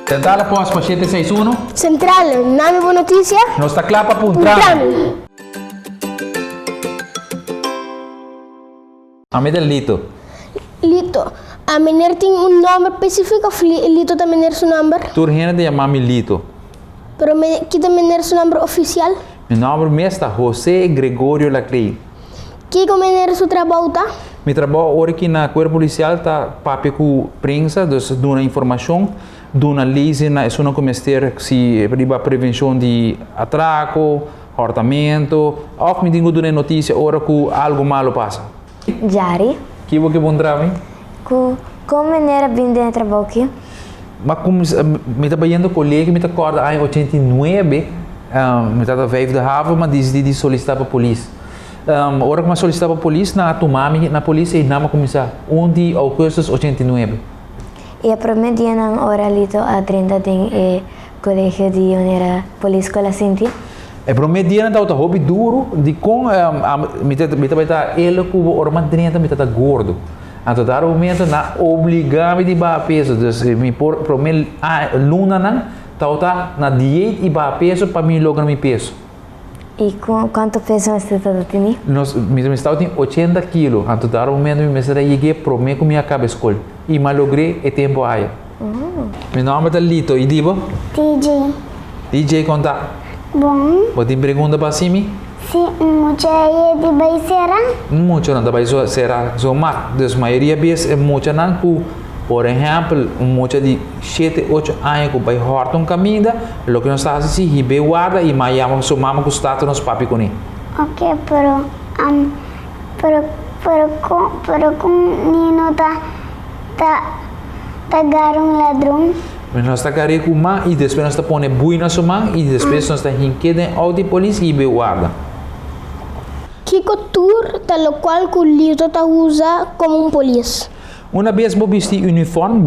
Central após para 761. Central, nome boa notícia. Nós está claro para apontar. A mim é Lito. Lito. A menina tem nome específico ou Lito também é seu nome? Turgena de chamar-me Lito. Pero que também é seu nome oficial? Meu nome mesmo é José Gregorio Lacley. Que como é seu trabalho? Meu trabalho hoje aqui na Corpo Policial está para com prensa, dando informação, dando lei na isso não começar se para prevenção de atraco, hurtamento, ou me digo dando notícia hora que algo malo passa. Jari. Que você bom trabalho? Como maneira bem dentro trabalho aqui? Mas como me está vendo colega, me está acorda em 89, me está veio da Hava, mas decidi solicitar para a polícia. Hora que eu solicitar para a polícia, na tomami na polícia e não começar 1 de agosto de 89. E a primeira dia na hora lito a 30 tem colégio de onera polícia com a Cintia. É primeiro dia na hobby duro de com me está ele com o orman 30 me está gordo. Então dar o momento na obrigar-me de baixar peso, então me por primeiro luna não tá na dieta e baixar peso para me lograr meu peso. E quanto peso você está tendo? Nós me estava tem 80 quilos, então dar o momento me será cheguei primeiro com minha cabeça escola e me logrei e tempo aí. Meu nome é Lito e digo? DJ. DJ conta. Bom. Você pergunta para si? Sim, muita é de Baisera? Muito não, da será so mar, das maioria vezes é muito não por exemplo, muita de 7, 8 anos que vai hortar caminho, o que nós está assim, ribe guarda e mais so mama que está nos papi com ele. Ok, pero com nino tá garum ladrão. Mas nós está carregando com mão e depois nós está pondo bui na sua mão e depois nós está rinquendo ao de polícia e ribe guarda. Que cultura tal qual que o Lito tá usa como polícia? Uma vez vou vestir uniforme,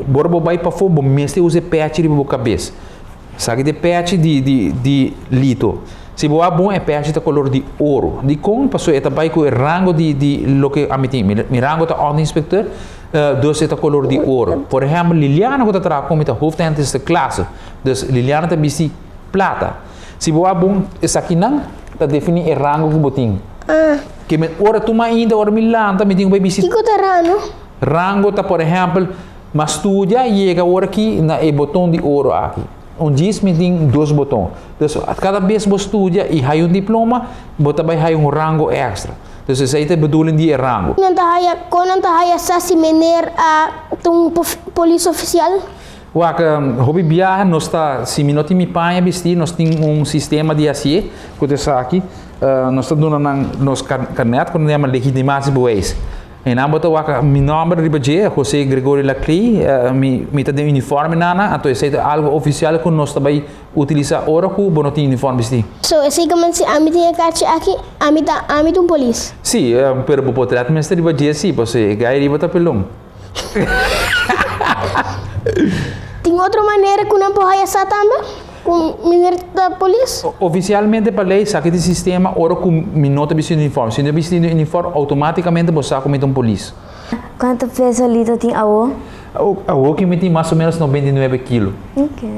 vou vai para fora, vou mestre usa patch de boa cabeça. Sabe de patch de Lito. Se vou bom é patch de color de ouro. De como passou é também com o rango de lo que a mim tem. Mi rango tá ordem inspector, dois é color de ouro. Por exemplo, Liliana que tá trabalhando como tá hoofdentista classe. Dus Liliana tá vestir prata. Se vou bom essa aqui não tá definir o rango que botinho. Que me ora tu mais ainda ora Milan tá me digo vai vestir. Que cotarano? Rango tá por exemplo, mas estudia e chega hora aqui na e botão de ouro aqui. Diz me tem 2 botões. Então, cada vez você estudia e hay diploma, você também hay rango extra. Então, isso aí é bedoeling de rango. Quando tá haya sasi mener a polícia oficial? Hobby viaja, nós está, se me não tem panha vestir, nós temos sistema de assim, que está aqui, nós está dando nos carnet, quando temos legitimação boas. E na bota meu nome é José Gregorio Lacley, me tá de uniforme nana, então isso é algo oficial que nós também utilizar ora que não tem uniforme vestir. So, esse como se a mim tem aqui, a mim tem polícia. Sim, pero por tratar mestre riba dia sim, você gai riba tá pelum. Tem outra maneira que não pode essa também? Com ministro da polícia? Oficialmente para lei, sabe de sistema, ora com minota vestido uniforme. Se não vestido uniforme, automaticamente você sabe como polícia. Quanto peso Lito tem a o? A o que me tem mais ou menos 99 quilos. Ok.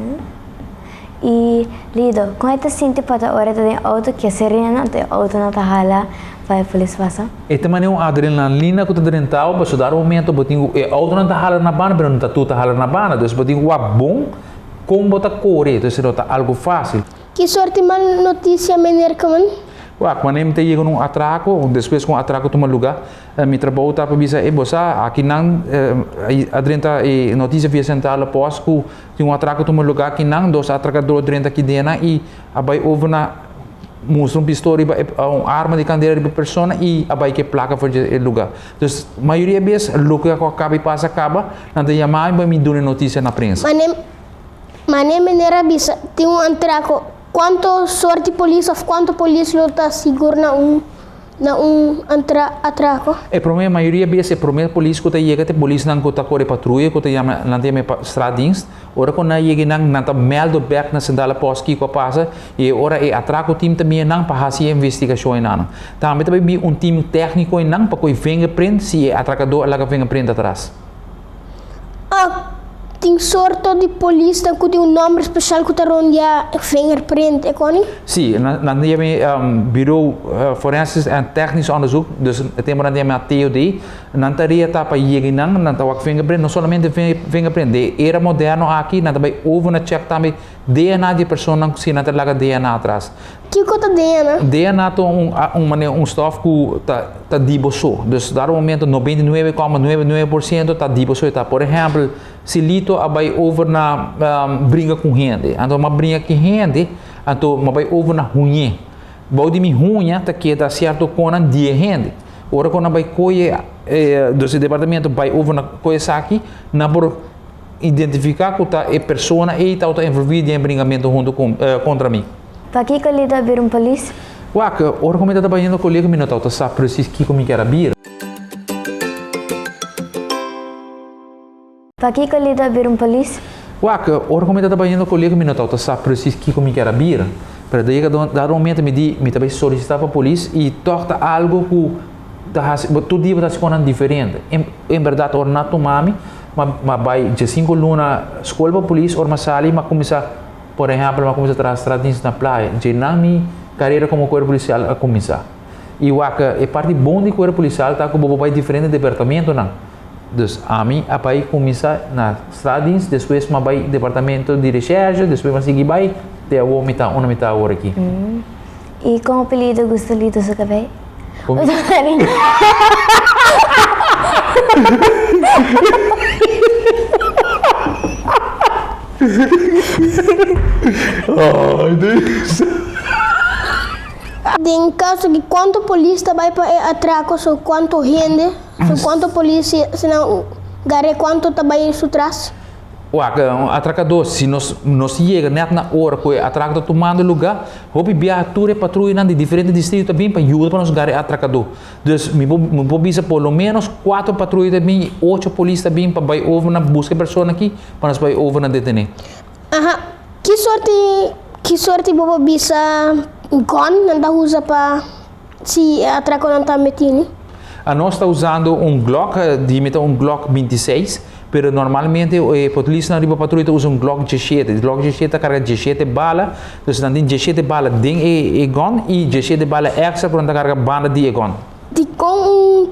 E Lito, como é que sente para a hora de auto que é serena, de auto na tahala, vai a polícia passar? Esta maneira é adrenalina que está dentro para estudar o momento, botinho, auto não tahala na bana, mas não está tudo tahala na bana, então botinho bom. Como botar correr, então será algo fácil. Que sorte mal notícia menor como? Quando eu chego num atraco, depois com o atraco toma lugar, me trabalho está para dizer, aqui não, adrenta notícia via central após que tem um atraco toma lugar, aqui não, 2 atracadores dentro aqui dentro e abai houve na mostra pistola uma arma de candeeira de pessoa e abai que placa for o lugar. Então, a maioria das vezes, o que acaba, não tem chamar e me dá notícia na prensa. Mas nem maneira bisa tem um atraco. Quanto sorte polícia, quanto polícia está seguro na atraco? É para mim a maioria vezes é para mim polícia que chega até polícia não está corre patrulha que chama não tem estradins. Ora quando chega não está meldo back na central posto que passa e ora é atraco time também não para fazer investigação não. Também um time técnico não para que fingerprint se é atracador lá que fingerprint atrás. tem sorte de polícia que tem nome especial que tá rondia fingerprint, é coni? Sim, dan hebben we bureau forensisch en technisch onderzoek, dus het hebben we dan met TOD, dan taria tapa yeginang, dan tawak fingerprint, não somente fingerprint, de era moderno aqui, dan também over na check também DNA de pessoa que se não laga DNA atrás. Que coisa DNA? DNA to stof que tá diboso, dus daarom momento 99,99% tá diboso, tá. Por exemplo, se lito abai over na brinca com gente, então uma brinca com gente, então uma vai over na runhe, bode mi runha tá que dá certo com a dia gente, ora quando vai coie do departamento vai over na coisa aqui, na por identificar que tá é pessoa e tá envolvida em brincamento junto com contra mim. Para que lida vir polícia? Waka, ora como tá trabalhando com colega minuto, tá sabe preciso que como que era bir. Para que lida vir polícia? Waka, ora como tá trabalhando com colega minuto, tá sabe preciso que como que era bir. Para daí dar um momento me também solicitar para a polícia e torta algo que todo dia tá se tornando diferente. Em verdade, ora na tomami, mas vai de 5 luna escola para a polícia, ora mas ali, mas começar, por exemplo, mas começar a trazer na praia, de na minha carreira como corpo policial a começar. E waka, é parte bom de corpo policial, tá com o vai diferente departamento não. Então, a mim, a pai começa na estradins, depois vai departamento de recherche, depois vai seguir vai até a uma metade hora aqui. E com o apelido gosta de seu cabelo? Ai, Deus. Em caso que quanto polícia vai para atraco, so quanto rende, so quanto polícia, se não gare quanto também isso traz? Atracador, se nós chega na hora que o atracador tomando lugar, houve viatura patrulha de diferentes distritos também para ajudar para nós gare atracador. Então, me vou bisa pelo menos 4 patrulhas também, 8 polícias também para vai over na busca pessoa aqui, para nós vai over na detener. Aha, que sorte bobo bisa gun não usa para se atraco não tá metendo? Nós está usando Glock, um Glock 26. Pero normalmente a polícia na patrulha usa Glock 17. Glock 17 carrega 17 bala, então tem 17 bala dentro e gun e 17 bala extra para carregar banda de gun. De com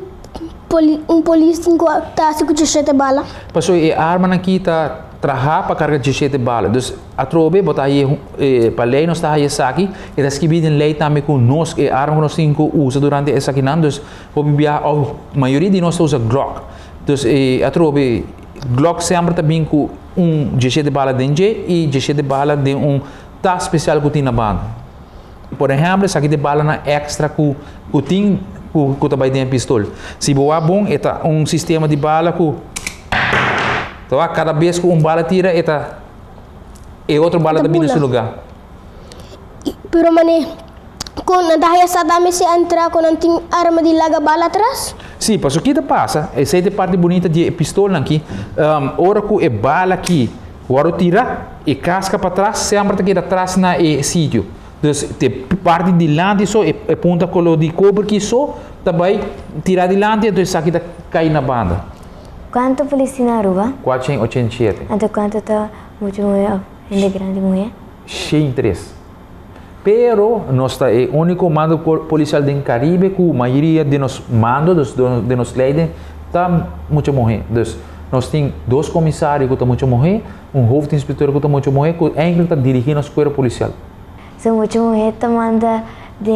polícia que tá com 17 bala? Passou a arma aqui tá trabalhar para carregar 17 bala. Então a trobe botar aí para lei nós está aí aqui e das que bidem lei também com nós a arma que nós temos usa durante essa aqui não, então a maioria de nós usa Glock. Então a trobe Glock sempre também com 17 bala dentro e 17 bala de tá especial que tem na banda. Por exemplo, essa aqui de bala na extra que tem que também tem a pistola. Se boa bom, é sistema de bala que então, cada vez que bala tira, é outra bala também nesse lugar. Pero mané, quando dahil sa dami se entra quando tem arma de laga bala atrás? Sim, mas o que passa? Essa é a parte bonita de pistola aqui. Ora que é bala aqui, agora tira e casca para trás, sempre está aqui atrás na sítio. Então, a parte de lado só é ponta com de cobre que só também tirar de lado, então isso aqui cai na banda. Quanto polícia na rua? 487. Então quanto está muito mulher, gente grande mulher? 103. Pero nós está é o único mando policial do Caribe que a maioria de nós mandos de nós leis está muito morrer. Então, nós temos 2 comissários que estão muito morrer, hoofdinspetor que está muito morrer, que ainda está dirigindo a escola policial. Se muito mulher está manda de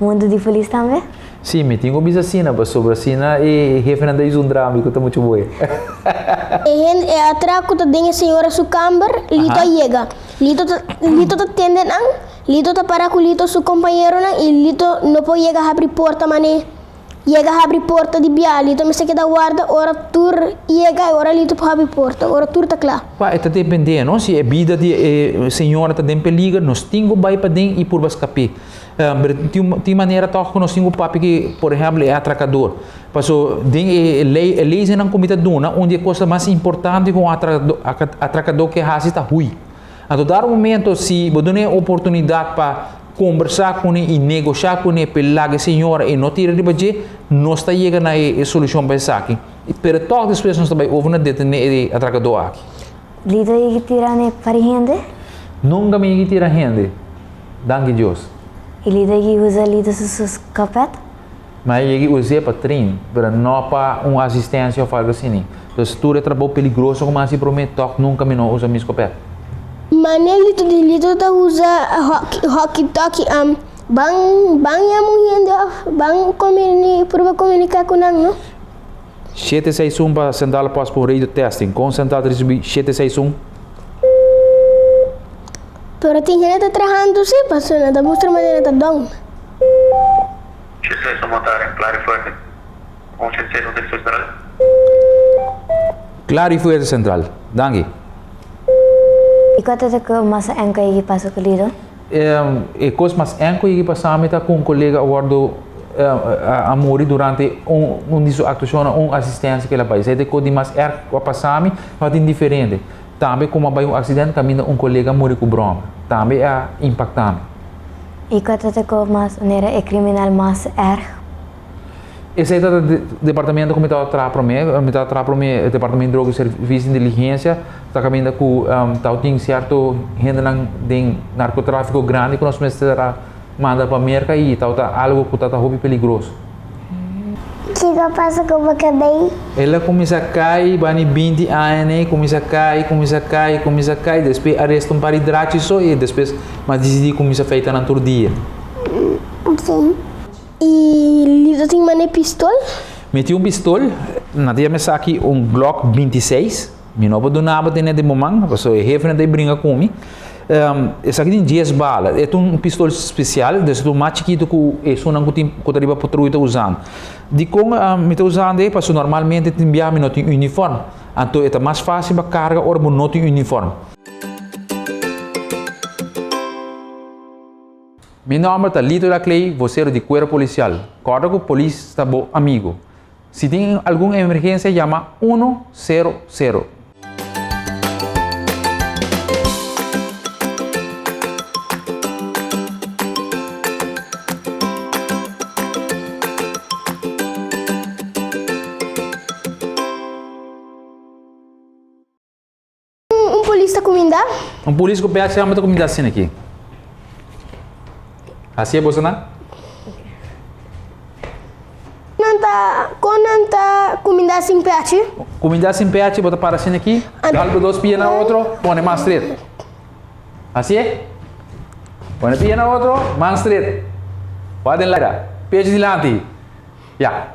mundo de polícia também? Sim, me tenho uma assina, mas sobre assina e referente a um drama que está muito bom. É atraco da dengue senhora su camber, lito chega. Lito tá tende nang, lito tá para com lito su companheiro nang, e lito não pode chegar a abrir porta mané. Chega a abrir porta de bia, lito me se queda guarda, ora tur chega, ora lito pode abrir porta, ora tur tá claro. Pá, está dependendo, se a vida de senhora está em perigo, nós temos que ir para dentro e por escapar. Tem maneira que nós temos papi que, por exemplo, é atracador. Passou tem leis na comida duna, onde a coisa mais importante com atracador que é está ruim. Então, dar um momento, se você tem oportunidade para conversar com ele e negociar com ele pela senhora e não tirar de baixo, nós está chegando a solução para isso aqui. Pero toch depois nós também houve uma detenção atracador aqui. Lido e tirane parihende. Nunca me tira rende. Danke Deus. E lido e usa lido sus capet. Mas eu usei para treino, para não para uma assistência ou algo assim. Então, se tu é trabalho perigoso, como assim promete, toque nunca me não usa minha escopeta. Mas lito tá usa hockey talkie bang ya muhindo bang comunicar com não. 761 para sentar após por radio testing, com sentar receber 761. Pero tem gente tá trabajando sim, passou nada mostra maneira tá down. 761 montar claro e forte. 176 no central. Claro e forte central. Danke. E quanto é que massa enca e passa com lido? E coisa mais enco e passamos com um colega guardo a morrer durante disso atuação assistência que ela faz. É de coisa mais a passamos, mas indiferente. Também como vai acidente caminho colega morre com broma. Também é impactante. E quanto é que mais nera é criminal mais Esse é o departamento que me está para mim, departamento de drogas e serviços de inteligência, está caminhando com tem certo gente de narcotráfico grande que nós precisamos mandar para a América e está algo que está muito perigoso. O que passa com o bacabei? Ela começa a cair, vai 20 anos, começa a cair, depois arrestam para hidrate só e depois mas decidi começar a feita no outro dia. Sim. E Lido tem uma pistola? Meti pistola, na dia me aqui Glock 26, me não vou donar para de momento, porque o jefe não brinca comigo. Essa aqui tem 10 balas, é pistola especial, desse mais chiquito que isso não que eu estou usando. De como me estou usando, porque normalmente tem não tem uniforme, então é mais fácil para carga ou não tem uniforme. Meu nome é Lito da Clay, vocero de Cuerpo Policial. Código Polícia está bom amigo. Se tem alguma emergência, chama 100. Polícia comida? Polícia que pede chama comida assim aqui. Assim é você, não? Quando comida sem peixe? Comida sem peixe, bota para assim aqui. Galgo 2 pies na outro, põe mais straight. Assim é? Põe pia na outro, mais straight. Pode lá. Peixe dilante. Já.